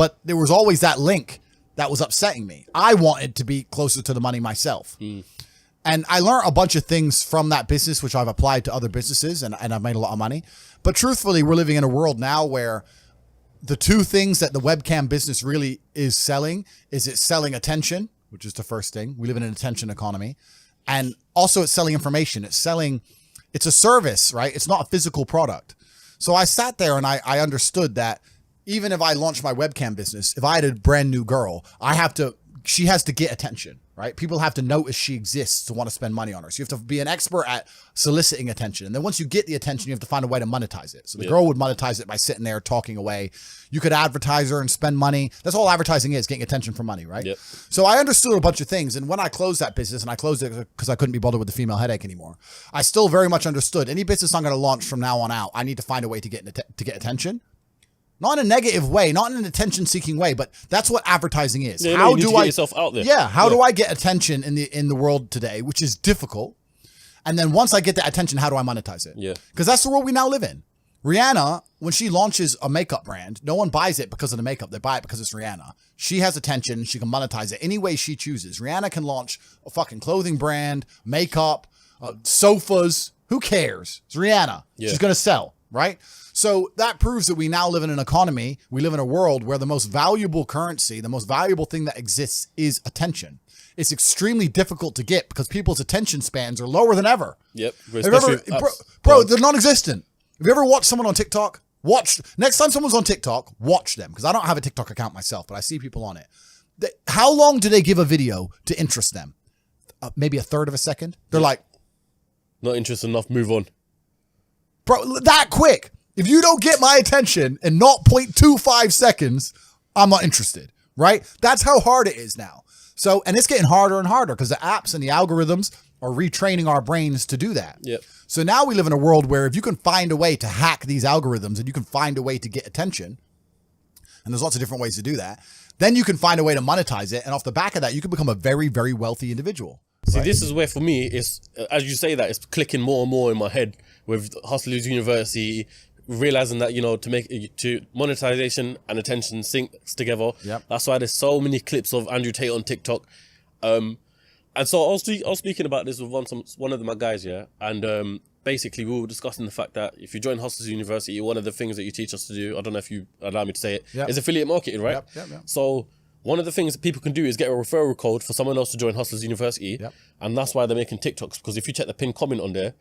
but there was always that link that was upsetting me. I wanted to be closer to the money myself. And I learned a bunch of things from that business, which I've applied to other businesses, and I've made a lot of money. But truthfully, we're living in a world now where the two things that the webcam business really is selling is it's selling attention, which is the first thing. We live in an attention economy. And also it's selling information. It's a service, right? It's not a physical product. So I sat there and I understood that even if I launched my webcam business, if I had a brand new girl, she has to get attention, right? People have to notice she exists to want to spend money on her. So you have to be an expert at soliciting attention. And then once you get the attention, you have to find a way to monetize it. So the girl would monetize it by sitting there talking away. You could advertise her and spend money. That's all advertising is, getting attention for money, right? So I understood a bunch of things. And when I closed that business, and I closed it because I couldn't be bothered with the female headache anymore, I still very much understood any business I'm going to launch from now on out, I need to find a way to get attention. Not in a negative way, not in an attention-seeking way, but that's what advertising is. Yeah, how do I get yourself out there? Yeah, how do I get attention in the world today, which is difficult? And then once I get that attention, how do I monetize it? Yeah, because that's the world we now live in. Rihanna, when she launches a makeup brand, no one buys it because of the makeup. They buy it because it's Rihanna. She has attention. She can monetize it any way she chooses. Rihanna can launch a fucking clothing brand, makeup, sofas. Who cares? It's Rihanna. Yeah. She's going to sell, right? So that proves that we now live in an economy, we live in a world where the most valuable currency, the most valuable thing that exists is attention. It's extremely difficult to get because people's attention spans are lower than ever. Yep. Bro, they're non-existent. Have you ever watched someone on TikTok? Next time someone's on TikTok, watch them, because I don't have a TikTok account myself, but I see people on it. How long do they give a video to interest them? Maybe a third of a second? They're like, not interested enough, move on. Bro, that quick. If you don't get my attention in 0.25 seconds, I'm not interested, right? That's how hard it is now. So, and it's getting harder and harder because the apps and the algorithms are retraining our brains to do that. Yep. So now we live in a world where if you can find a way to hack these algorithms and you can find a way to get attention, and there's lots of different ways to do that, then you can find a way to monetize it. And off the back of that, you can become a very, very wealthy individual. See, this is where for me, it's, as you say that, it's clicking more and more in my head with Hustlers University, realizing that, to monetization and attention syncs together. Yep. That's why there's so many clips of Andrew Tate on TikTok. And so I was speaking about this with one of my guys, yeah. And basically we were discussing the fact that if you join Hustlers University, one of the things that you teach us to do, I don't know if you allow me to say it, is affiliate marketing, right? Yep. So one of the things that people can do is get a referral code for someone else to join Hustlers University. Yep. And that's why they're making TikToks, because if you check the pinned comment on there,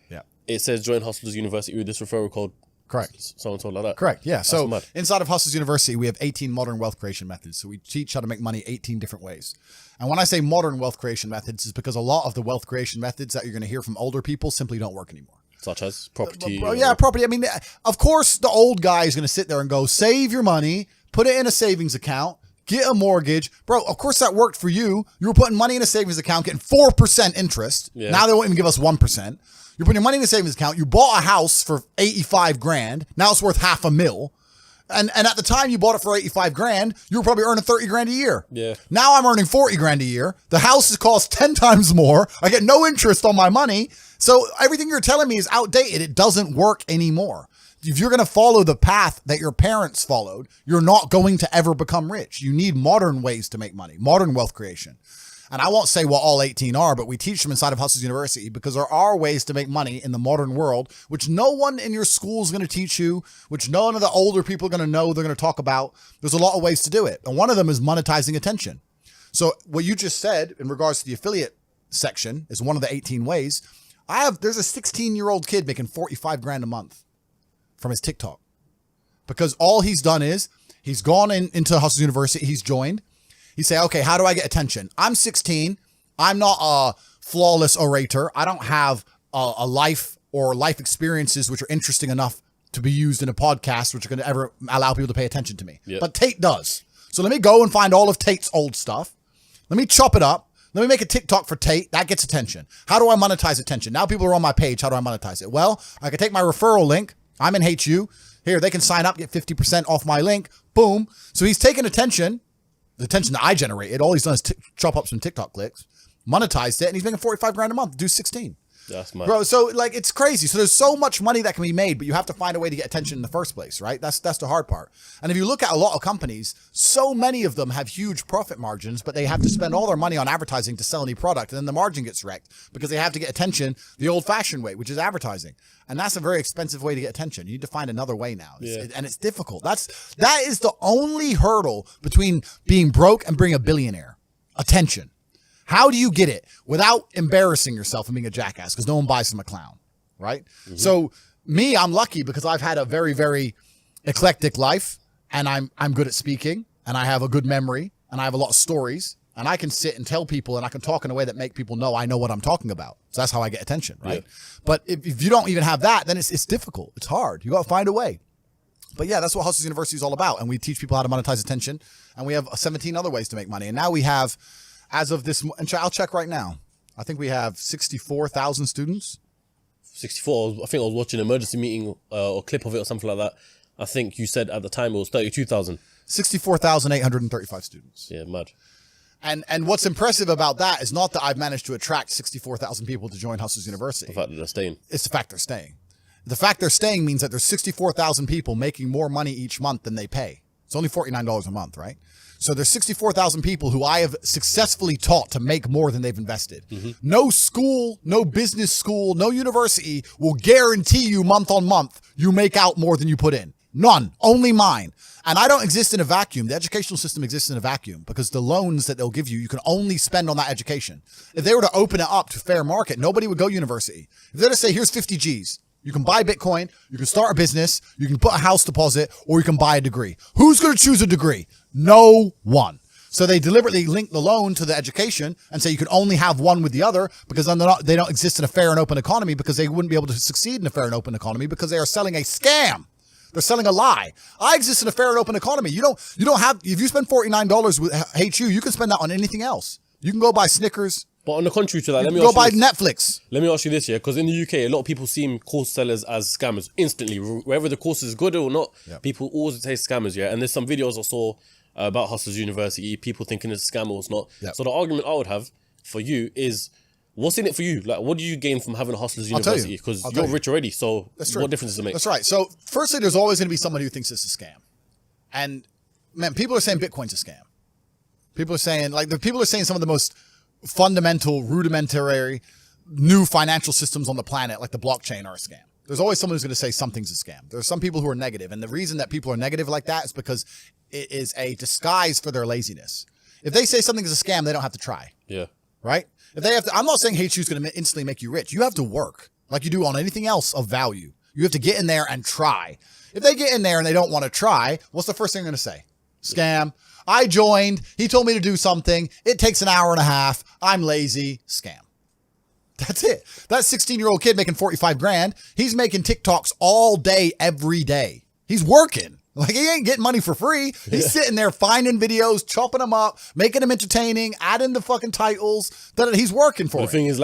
it says join Hustlers University with this referral code. Correct. So and so like that. Correct. Yeah. That's so mad. Inside of Hustlers University, we have 18 modern wealth creation methods. So we teach how to make money 18 different ways. And when I say modern wealth creation methods, it's because a lot of the wealth creation methods that you're going to hear from older people simply don't work anymore. Such as property. Property. I mean, of course, the old guy is going to sit there and go, save your money, put it in a savings account, get a mortgage. Bro, of course that worked for you. You were putting money in a savings account, getting 4% interest. Yeah. Now they won't even give us 1%. You're putting your money in a savings account. You bought a house for 85 grand. Now it's worth $500,000. And at the time you bought it for 85 grand, you were probably earning 30 grand a year. Yeah. Now I'm earning 40 grand a year. The house has cost 10 times more. I get no interest on my money. So everything you're telling me is outdated. It doesn't work anymore. If you're going to follow the path that your parents followed, you're not going to ever become rich. You need modern ways to make money, modern wealth creation. And I won't say what all 18 are, but we teach them inside of Hustlers University because there are ways to make money in the modern world, which no one in your school is going to teach you, which none of the older people are going to know, they're going to talk about. There's a lot of ways to do it. And one of them is monetizing attention. So what you just said in regards to the affiliate section is one of the 18 ways. There's a 16-year-old kid making 45 grand a month from his TikTok because all he's done is he's gone into Hustlers University. He's joined. He say, okay, how do I get attention? I'm 16. I'm not a flawless orator. I don't have a life or life experiences which are interesting enough to be used in a podcast, which are going to ever allow people to pay attention to me. Yep. But Tate does. So let me go and find all of Tate's old stuff. Let me chop it up. Let me make a TikTok for Tate. That gets attention. How do I monetize attention? Now people are on my page. How do I monetize it? Well, I can take my referral link. I'm in HU. Here, they can sign up, get 50% off my link. Boom. So he's taking attention. The attention that I generated, all he's done is chop up some TikTok clicks, monetized it, and he's making 45 grand a month, do 16. That's mad. Bro, so like it's crazy. So there's so much money that can be made, but you have to find a way to get attention in the first place, right? That's the hard part. And if you look at a lot of companies, so many of them have huge profit margins, but they have to spend all their money on advertising to sell any product, and then the margin gets wrecked because they have to get attention the old-fashioned way, which is advertising. And that's a very expensive way to get attention. You need to find another way now. And it's difficult. That is the only hurdle between being broke and being a billionaire. Attention. How do you get it without embarrassing yourself and being a jackass? Because no one buys from a clown, right? Mm-hmm. So me, I'm lucky because I've had a very, very eclectic life, and I'm good at speaking, and I have a good memory, and I have a lot of stories, and I can sit and tell people, and I can talk in a way that make people know I know what I'm talking about. So that's how I get attention, right? Yeah. But if you don't even have that, then it's difficult. It's hard. You got to find a way. But yeah, that's what Hustlers University is all about. And we teach people how to monetize attention, and we have 17 other ways to make money. And now we have, as of this, and I'll check right now, I think we have 64,000 students. 64. I think I was watching an emergency meeting or clip of it or something like that. I think you said at the time it was 32,000. 64,835 students. Yeah, mad. And what's impressive about that is not that I've managed to attract 64,000 people to join Hustlers University. The fact that they're staying. It's the fact they're staying. The fact they're staying means that there's 64,000 people making more money each month than they pay. It's only $49 a month, right? So there's 64,000 people who I have successfully taught to make more than they've invested. Mm-hmm. No school, no business school, no university will guarantee you month on month you make out more than you put in. None. Only mine. And I don't exist in a vacuum. The educational system exists in a vacuum because the loans that they'll give you, you can only spend on that education. If they were to open it up to fair market, nobody would go university. If they're to say, here's 50 G's. You can buy Bitcoin, you can start a business, you can put a house deposit, or you can buy a degree. Who's going to choose a degree? No one. So they deliberately link the loan to the education and say you can only have one with the other because then they don't exist in a fair and open economy because they wouldn't be able to succeed in a fair and open economy because they are selling a scam. They're selling a lie. I exist in a fair and open economy. You don't have, if you spend $49 with HU, you can spend that on anything else. You can go buy Snickers. But on the contrary to that, let me go buy Netflix. Let me ask you this, yeah, because in the UK, a lot of people see course sellers as scammers instantly. Whether the course is good or not, people always say scammers, yeah. And there's some videos I saw about Hustlers University, people thinking it's a scam or it's not. Yep. So the argument I would have for you is, what's in it for you? Like, what do you gain from having a Hustlers University? Because you're rich already, so what difference does it make? That's right. So firstly, there's always going to be someone who thinks it's a scam. And man, people are saying Bitcoin's a scam. People are saying some of the most fundamental, rudimentary, new financial systems on the planet, like the blockchain, are a scam. There's always someone who's going to say something's a scam. There's some people who are negative, and the reason that people are negative like that is because it is a disguise for their laziness. If they say something is a scam, they don't have to try. Yeah. Right? If they have to, I'm not saying HU is going to instantly make you rich. You have to work like you do on anything else of value. You have to get in there and try. If they get in there and they don't want to try, what's the first thing they're going to say? Scam. I joined. He told me to do something. It takes an hour and a half. I'm lazy. Scam. That's it. That 16-year-old kid making 45 grand, he's making TikToks all day, every day. He's working. Like, he ain't getting money for free. He's sitting there finding videos, chopping them up, making them entertaining, adding the fucking titles. He's working for it. The thing is,